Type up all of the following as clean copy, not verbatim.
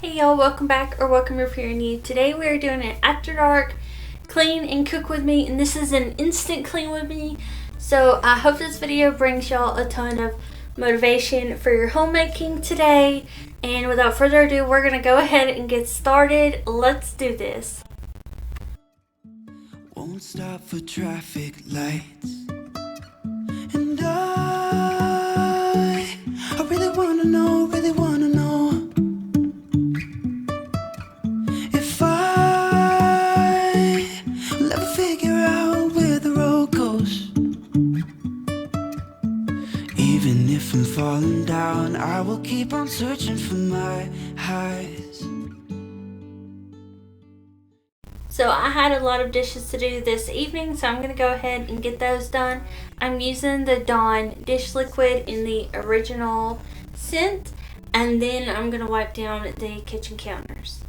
Hey y'all, welcome back or welcome if you're new. Today we are doing an after dark clean and cook with me, and this is an instant clean with me. So I hope this video brings y'all a ton of motivation for your homemaking today. And without further ado, we're gonna go ahead and get started. Let's do this. Won't stop for traffic lights, and I really wanna know if I'll ever figure out where the road goes. Even if I'm falling down, I will keep on searching for my highs. So I had a lot of dishes to do this evening, so I'm going to go ahead and get those done. I'm using the Dawn dish liquid in the original scent, and then I'm going to wipe down the kitchen counters.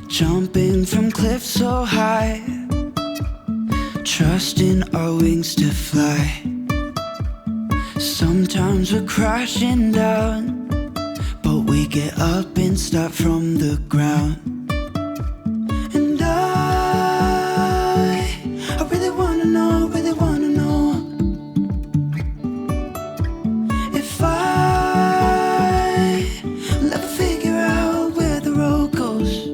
Jumping from cliffs so high, trusting our wings to fly. Sometimes we're crashing down, but we get up and start from the ground. And I really wanna know if I'll ever figure out where the road goes.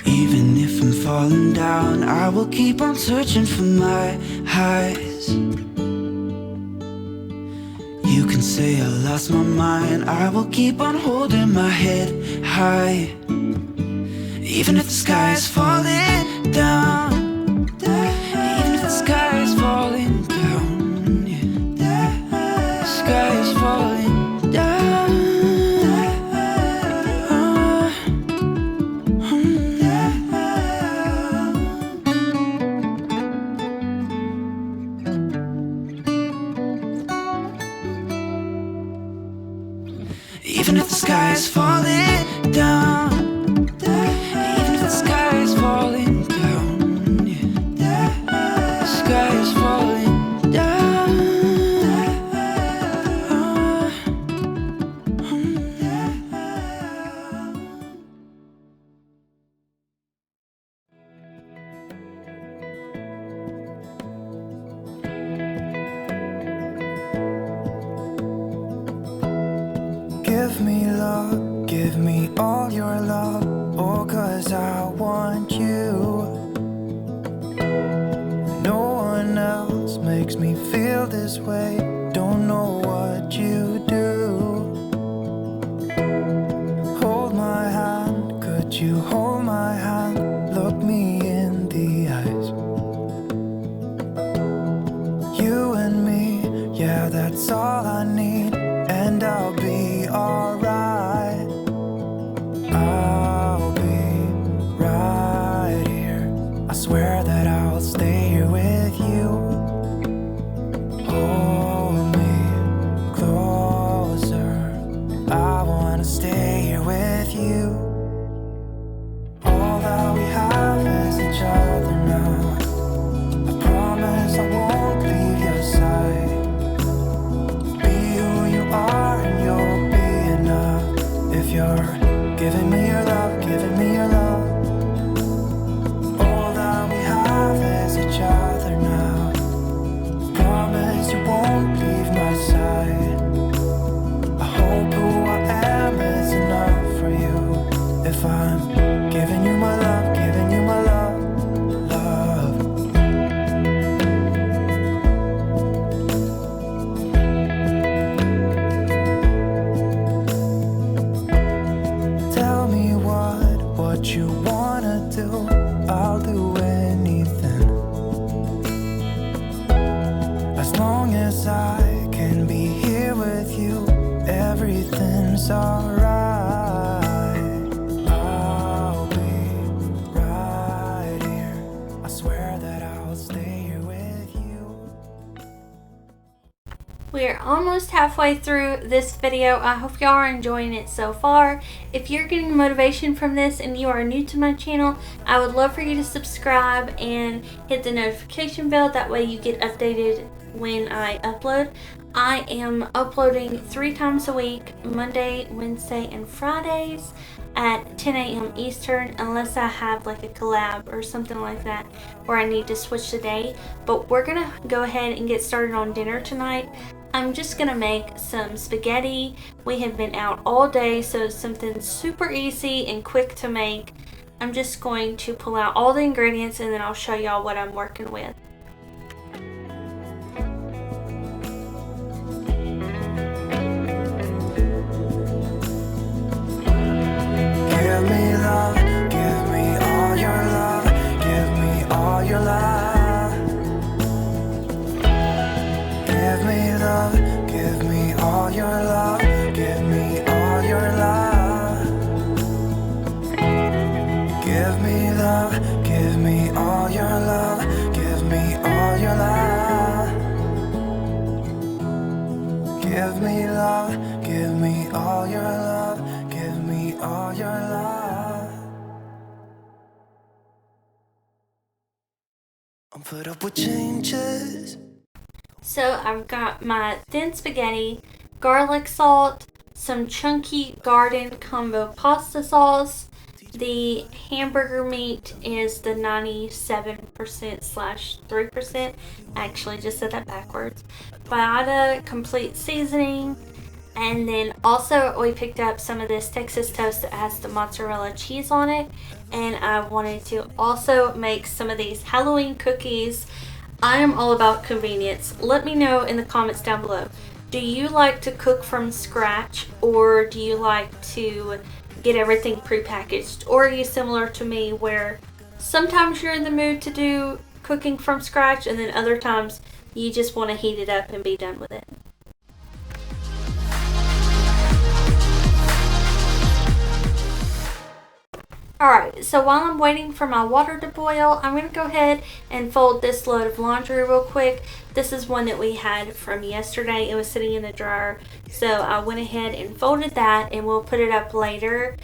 Even if I'm falling down, I will keep on searching for my highs. You can say I lost my mind, I will keep on holding my head high. Even if the sky is falling down, even if the sky is falling down, yeah. The sky is falling down. Even if the sky is falling down, even if the sky is falling down, yeah. The sky is falling down. Give me love, give me all your love, oh, 'cause I want you. No one else makes me feel this way, don't know what you do. Hold my hand, could you hold my hand, look me in the eyes. You and me, yeah, that's all I need, and I'll be alright. I'll be right here. I swear that I'll stay here with you. Hold me closer. I wanna stay here with you. All that we have is we're almost halfway through this video. I hope y'all are enjoying it so far. If you're getting motivation from this and you are new to my channel, I would love for you to subscribe and hit the notification bell. That way you get updated when I upload. I am uploading 3 times a week, Monday, Wednesday, and Fridays at 10 a.m. Eastern, unless I have like a collab or something like that where I need to switch the day. But we're gonna go ahead and get started on dinner tonight. I'm just gonna make some spaghetti. We have been out all day, so something super easy and quick to make. I'm just going to pull out all the ingredients and then I'll show y'all what I'm working with. Give me love, give me all your love, give me all your love. Give me love, give me all your love, give me all your love. Give me love, give me all your love, give me all your love. Give me love, give me all your love, give me all your love. I'm put up with changes. So I've got my thin spaghetti, garlic salt, some chunky garden combo pasta sauce. The hamburger meat is the 97%/3%. I actually just said that backwards. Biata complete seasoning. And then also we picked up some of this Texas toast that has the mozzarella cheese on it. And I wanted to also make some of these Halloween cookies. I am all about convenience. Let me know in the comments down below. Do you like to cook from scratch, or do you like to get everything prepackaged? Or are you similar to me where sometimes you're in the mood to do cooking from scratch and then other times you just want to heat it up and be done with it? Alright, so while I'm waiting for my water to boil, I'm going to go ahead and fold this load of laundry real quick. This is one that we had from yesterday. It was sitting in the dryer, so I went ahead and folded that, and we'll put it up later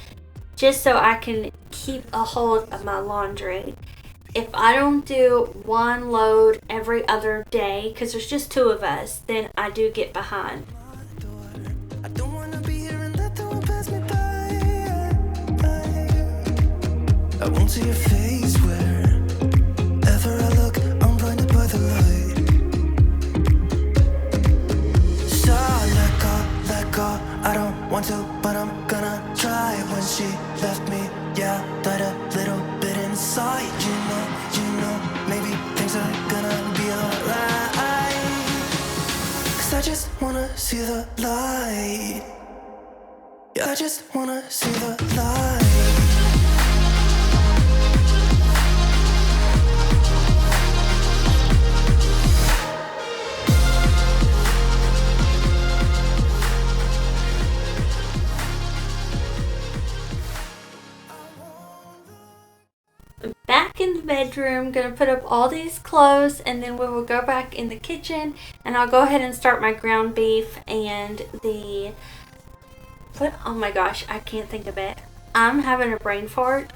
just so I can keep a hold of my laundry. If I don't do one load every other day, because there's just 2 of us, then I do get behind. I don't wanna be here and let the one pass me by. I won't see your face wherever I look. I'm blinded by the light. So let go. I don't want to, but I'm gonna try. When she left me, yeah, died a little bit inside. You know, maybe things are gonna be alright. 'Cause I just wanna see the light. Yeah, I just wanna see the light. Back in the bedroom, gonna put up all these clothes, and then we will go back in the kitchen and I'll go ahead and start my ground beef and the oh my gosh, I can't think of it. I'm having a brain fart.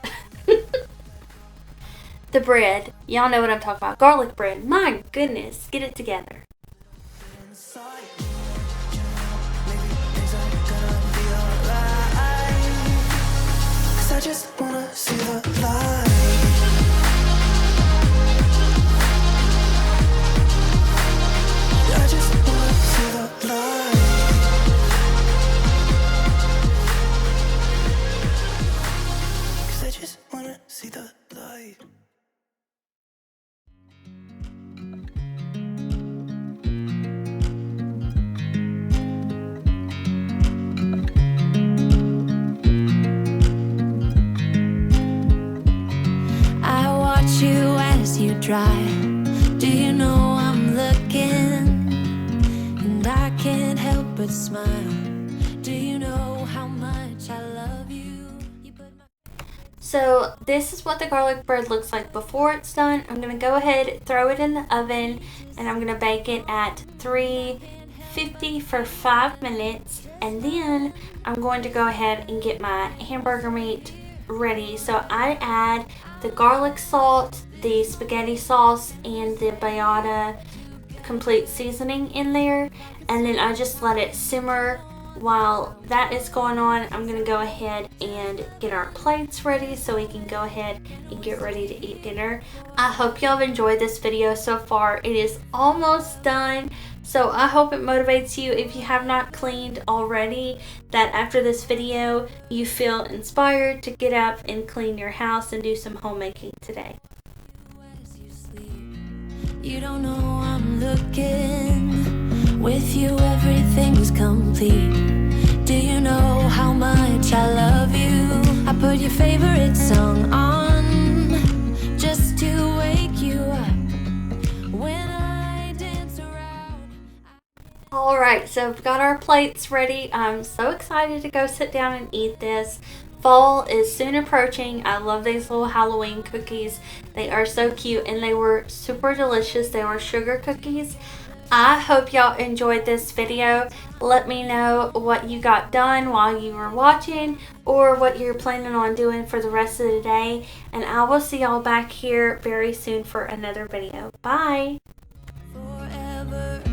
The bread, y'all know what I'm talking about. Garlic bread. My goodness, get it together. I just wanna see the light. I just wanna see the light. 'Cause I just wanna see the light. You dry. Do you know I'm looking? And I can't help but smile. Do you know how much I love you? So this is what the garlic bread looks like before it's done. I'm going to go ahead, throw it in the oven, and I'm going to bake it at 50 for 5 minutes, and then I'm going to go ahead and get my hamburger meat ready. So I add the garlic salt, the spaghetti sauce, and the Bayada complete seasoning in there, and then I just let it simmer. While that is going on, I'm going to go ahead and get our plates ready so we can go ahead and get ready to eat dinner. I hope y'all have enjoyed this video so far. It is almost done, so I hope it motivates you, if you have not cleaned already, that after this video you feel inspired to get up and clean your house and do some homemaking today. You don't know I'm looking. With you everything's complete. Do you know how much I love you? I put your favorite song on just to wake you up when I dance around. Alright, so we've got our plates ready. I'm so excited to go sit down and eat this. Fall is soon approaching. I love these little Halloween cookies. They are so cute and they were super delicious. They were sugar cookies. I hope y'all enjoyed this video. Let me know what you got done while you were watching, or what you're planning on doing for the rest of the day. And I will see y'all back here very soon for another video. Bye! Forever.